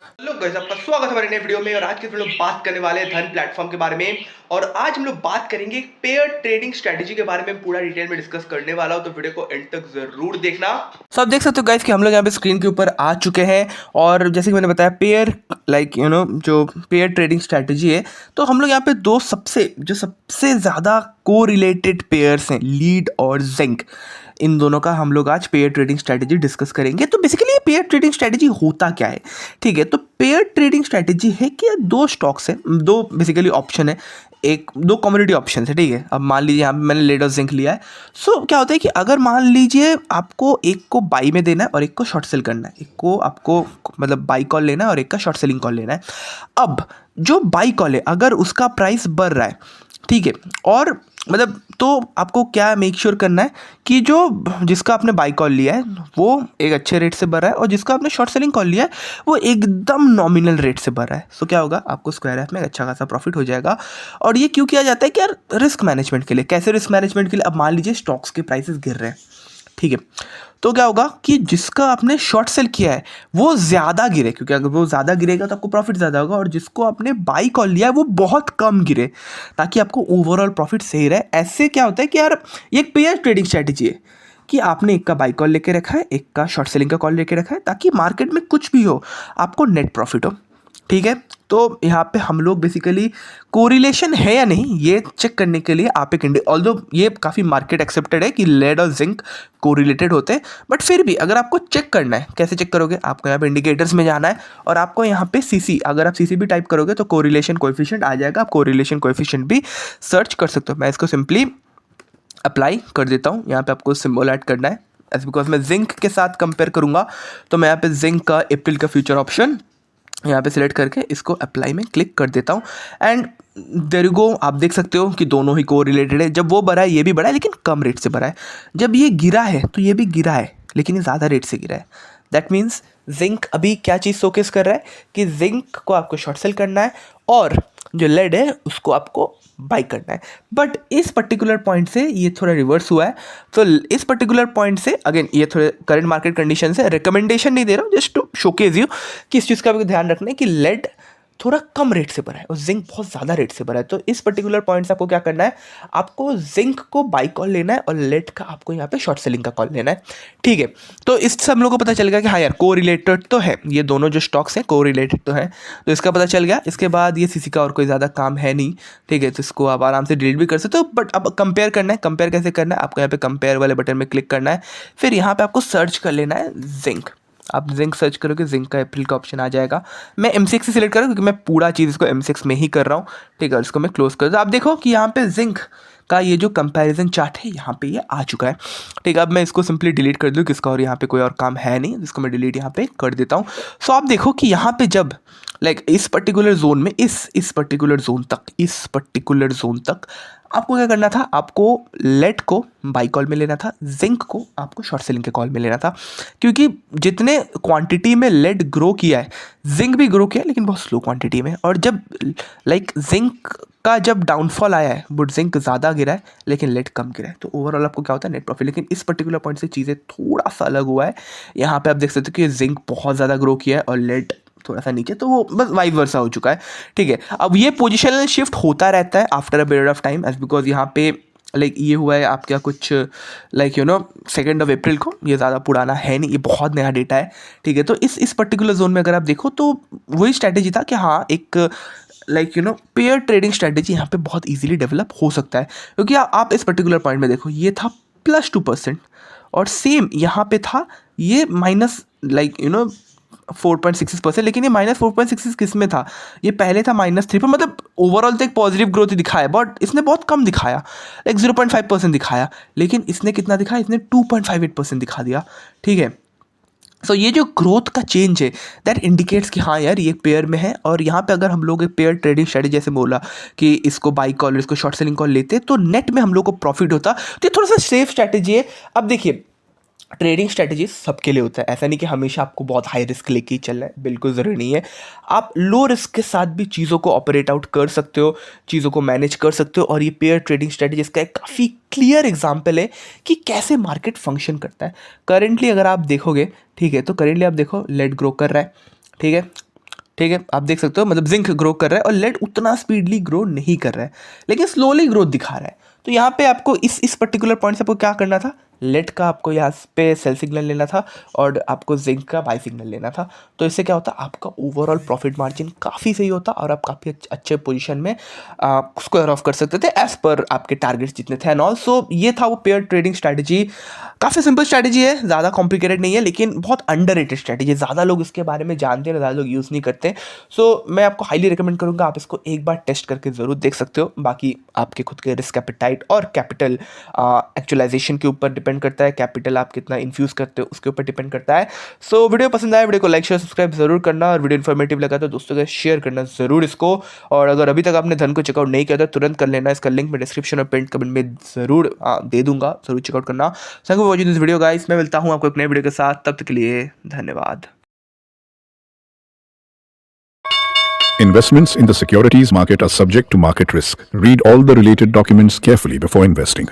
Hello guys, आपका स्वागत है हमारे नए वीडियो में। और आज के वीडियो में बात करने वाले हैं धन प्लेटफॉर्म के बारे में। और आज हम लोग बात करेंगे पेयर ट्रेडिंग स्ट्रेटेजी के बारे में, पूरा डिटेल में डिस्कस करने वाला हूं, तो वीडियो को एंड तक जरूर देखना। आप देख सकते हो गाइस कि हम लोग यहाँ पे स्क्रीन के ऊपर आ चुके हैं। और जैसे कि मैंने बताया, पेयर जो पेयर ट्रेडिंग स्ट्रेटेजी है, तो हम लोग यहाँ पे दो सबसे ज़्यादा को रिलेटेड पेयर्स हैं, लीड और जिंक। इन दोनों का हम लोग आज पेयर ट्रेडिंग स्ट्रेटेजी डिस्कस करेंगे। तो बेसिकली ये पेयर ट्रेडिंग स्ट्रेटेजी होता क्या है, ठीक है। तो पेयर ट्रेडिंग स्ट्रेटेजी है कि दो स्टॉक्स हैं, दो बेसिकली ऑप्शन है, दो कमोडिटी ऑप्शन है, ठीक है। अब मान लीजिए यहाँ पे मैंने लेड और जिंक लिया है। सो क्या होता है कि अगर मान लीजिए आपको एक को बाई में देना है और एक को शॉर्ट सेल करना है, एक को आपको मतलब बाई कॉल लेना है और एक का शॉर्ट सेलिंग कॉल लेना है। अब जो बाई कॉल है, अगर उसका प्राइस बढ़ रहा है, ठीक है, और मतलब तो आपको क्या मेक श्योर करना है कि जो जिसका आपने बाई कॉल लिया है वो एक अच्छे रेट से बढ़ रहा है, और जिसका आपने शॉर्ट सेलिंग कॉल लिया है वो एकदम नॉमिनल रेट से बढ़ रहा है। सो क्या होगा, आपको स्क्वायर एफ में अच्छा खासा प्रॉफिट हो जाएगा। और ये क्यों किया जाता है कि यार रिस्क मैनेजमेंट के लिए। कैसे रिस्क मैनेजमेंट के लिए? अब मान लीजिए स्टॉक्स के प्राइसेस गिर रहे हैं, ठीक है, तो क्या होगा कि जिसका आपने शॉर्ट सेल किया है वो ज़्यादा गिरे, क्योंकि अगर वो ज़्यादा गिरेगा तो आपको प्रॉफिट ज़्यादा होगा, और जिसको आपने बाई कॉल लिया है वो बहुत कम गिरे, ताकि आपको ओवरऑल प्रॉफिट सही रहे। ऐसे क्या होता है कि यार ये एक पेयर ट्रेडिंग स्ट्रेटेजी है कि आपने एक का बाई कॉल लेके रखा है, एक का शॉर्ट सेलिंग का कॉल लेके रखा है, ताकि मार्केट में कुछ भी हो आपको नेट प्रॉफिट हो, ठीक है। तो यहाँ पे हम लोग बेसिकली कोरिलेशन है या नहीं ये चेक करने के लिए आप एक ऑल्दो ये काफ़ी मार्केट एक्सेप्टेड है कि लेड और जिंक कोरिलेटेड होते हैं, बट फिर भी अगर आपको चेक करना है, कैसे चेक करोगे? आपको यहाँ पे इंडिकेटर्स में जाना है और आपको यहाँ पे सीसी, अगर आप सीसी भी टाइप करोगे तो कोरिलेशन कोएफिशिएंट आ जाएगा। आप कोरिलेशन कोएफिशिएंट भी सर्च कर सकते हो। मैं इसको सिंपली अप्लाई कर देता हूँ। यहाँ पे आपको सिंबल ऐड करना है, एज बिकॉज मैं जिंक के साथ कंपेयर करूँगा, तो मैं यहाँ पे जिंक का अप्रैल का फ्यूचर ऑप्शन यहाँ पे सिलेक्ट करके इसको अप्लाई में क्लिक कर देता हूँ। एंड देयर यू गो, आप देख सकते हो कि दोनों ही को रिलेटेड है। जब वो बढ़ा है ये भी बढ़ा है, लेकिन कम रेट से बढ़ा है। जब ये गिरा है तो ये भी गिरा है, लेकिन ये ज़्यादा रेट से गिरा है। दैट मीन्स जिंक अभी क्या चीज़ शोकेस कर रहा है कि जिंक को आपको शॉर्ट सेल करना है और जो लेड है उसको आपको बाई करना है। बट इस पर्टिकुलर पॉइंट से ये थोड़ा रिवर्स हुआ है। तो इस पर्टिकुलर पॉइंट से अगेन ये थोड़े करंट मार्केट कंडीशन से रिकमेंडेशन नहीं दे रहा हूँ, जस्ट टू शोकेज यू कि इस चीज़ का भी ध्यान रखना है कि लेड थोड़ा कम रेट से बढ़ा है और जिंक बहुत ज़्यादा रेट से बढ़ा है। तो इस पर्टिकुलर पॉइंट से आपको क्या करना है, आपको जिंक को बाई कॉल लेना है और लेड का आपको यहाँ पे शॉर्ट सेलिंग का कॉल लेना है, ठीक है। तो इससे हम लोग को पता चल गया कि हाँ यार को रिलेटेड तो है, ये दोनों जो स्टॉक्स हैं को रिलेटेड तो है, तो इसका पता चल गया। इसके बाद ये सीसी का और कोई ज़्यादा काम है नहीं, ठीक है, तो इसको आप आराम से डिलीट भी कर सकते हो। बट अब कंपेयर करना है, कंपेयर कैसे करना है, आपको यहाँ पे कंपेयर वाले बटन में क्लिक करना है, फिर यहाँ पे आपको सर्च कर लेना है जिंक। आप जिंक सर्च करोगे, जिंक का अप्रैल का ऑप्शन आ जाएगा। मैं M6 से सिलेक्ट करूँ क्योंकि मैं पूरा चीज़ इसको M6 में ही कर रहा हूँ, ठीक है। इसको मैं क्लोज कर दूँ। आप देखो कि यहाँ पे जिंक का ये जो कंपैरिजन चार्ट है यहाँ पे ये आ चुका है, ठीक है। अब मैं इसको सिंपली डिलीट कर दूँ, किसका और यहाँ पे कोई और काम है नहीं, जिसको मैं डिलीट यहाँ पे कर देता हूँ। सो आप देखो कि यहाँ पे जब इस पर्टिकुलर जोन में इस पर्टिकुलर जोन तक आपको क्या करना था, आपको लेट को बाई कॉल में लेना था, जिंक को आपको शॉर्ट सेलिंग के कॉल में लेना था। क्योंकि जितने क्वांटिटी में लेड ग्रो किया है, जिंक भी ग्रो किया है, लेकिन बहुत स्लो क्वांटिटी में। और जब जिंक का जब डाउनफॉल आया है, बट जिंक ज़्यादा गिरा है लेकिन लेड कम गिरा है, तो ओवरऑल आपको क्या होता है, नेट प्रॉफिट। लेकिन इस पर्टिकुलर पॉइंट से चीज़ें थोड़ा सा अलग हुआ है। यहाँ पे आप देख सकते हो कि जिंक बहुत ज़्यादा ग्रो किया है और लेड थोड़ा सा नीचे, तो वो बस वाइस वर्सा हो चुका है, ठीक है। अब ये पोजिशनल शिफ्ट होता रहता है after a period of time, as because यहाँ पे ये हुआ है आपका कुछ 2 अप्रैल को, ये ज़्यादा पुराना है नहीं, ये बहुत नया डेटा है, ठीक है। तो इस पर्टिकुलर जोन में अगर आप देखो तो वही स्ट्रैटेजी था कि हाँ एक पेयर ट्रेडिंग स्ट्रैटेजी यहाँ पे बहुत इजीली डेवलप हो सकता है। क्योंकि आप इस पर्टिकुलर पॉइंट में देखो, ये था +2%, और सेम यहाँ पे था ये माइनस 4.66%, लेकिन ये -4.66 किस में था, ये पहले था -3 पर। मतलब ओवरऑल तो एक पॉजिटिव ग्रोथ ही दिखाया, बट इसने बहुत कम दिखाया, 0.5% दिखाया। लेकिन इसने कितना दिखाया, इसने 2.58% दिखा दिया, ठीक है। सो ये जो ग्रोथ का चेंज है, दैट इंडिकेट्स कि हाँ यार ये पेयर में है। और यहाँ पे अगर हम लोग एक पेयर ट्रेडिंग स्ट्रेटेजी जैसे बोला कि इसको बाई कॉल, इसको शॉर्ट सेलिंग कॉल लेते, तो नेट में हम लोग को प्रॉफिट होता। तो ये थोड़ा सा सेफ स्ट्रैटेजी है। अब देखिए, ट्रेडिंग स्ट्रेटजी सबके लिए होता है, ऐसा नहीं कि हमेशा आपको बहुत हाई रिस्क लेके ही चलना है, बिल्कुल ज़रूरी नहीं है। आप लो रिस्क के साथ भी चीज़ों को ऑपरेट आउट कर सकते हो, चीज़ों को मैनेज कर सकते हो। और ये पेयर ट्रेडिंग स्ट्रेटजी इसका एक काफ़ी क्लियर एग्जांपल है कि कैसे मार्केट फंक्शन करता है। करेंटली अगर आप देखोगे, ठीक है, तो करेंटली आप देखो लेट ग्रो कर रहा है, ठीक है, ठीक है, आप देख सकते हो मतलब जिंक ग्रो कर रहा है और लेड उतना स्पीडली ग्रो नहीं कर रहा है, लेकिन स्लोली ग्रोथ दिखा रहा है। तो यहाँ पे आपको इस पर्टिकुलर पॉइंट से आपको क्या करना था, लेड का आपको यहाँ पे सेल सिग्नल लेना था और आपको जिंक का बाय सिग्नल लेना था। तो इससे क्या होता, आपका ओवरऑल प्रॉफिट मार्जिन काफ़ी सही होता और आप काफ़ी अच्छे पोजीशन में स्क्वायर ऑफ कर सकते थे एज पर आपके टारगेट्स जितने थे एंड ऑल्सो। ये था वो पेयर ट्रेडिंग स्ट्रैटेजी। काफ़ी सिंपल स्ट्रैटेजी है, ज़्यादा कॉम्प्लिकेटेड नहीं है, लेकिन बहुत अंडररेटेड स्ट्रैटेजी है। ज़्यादा लोग इसके बारे में जानते हैं, ज़्यादा लोग यूज़ नहीं करते। सो मैं आपको हाईली रिकमेंड करूँगा, आप इसको एक बार टेस्ट करके ज़रूर देख सकते हो। बाकी आपके खुद के रिस्क एपेटाइट और कैपिटल एक्चुअलाइजेशन के ऊपर डिपेंड करता है, कैपिटल आप कितना इन्फ्यूज़ करते हो उसके ऊपर डिपेंड करता है। सो वीडियो पसंद आया, वीडियो को लाइक शेयर सब्सक्राइब जरूर करना और वीडियो इन्फॉर्मेटिव लगा तो दोस्तों के शेयर करना जरूर इसको। और अगर अभी तक आपने धन को चेकआउट नहीं किया तो तुरंत कर लेना, इसका लिंक मैं डिस्क्रिप्शन और पिन कमेंट में जरूर दे दूंगा, जरूर चेकआउट करना। Thank you for watching this video guys, मैं मिलता हूँ आपको एक नए वीडियो के साथ, तब तक के लिए धन्यवाद। Investments in the securities market are subject to market risk. Read all the related documents carefully before investing.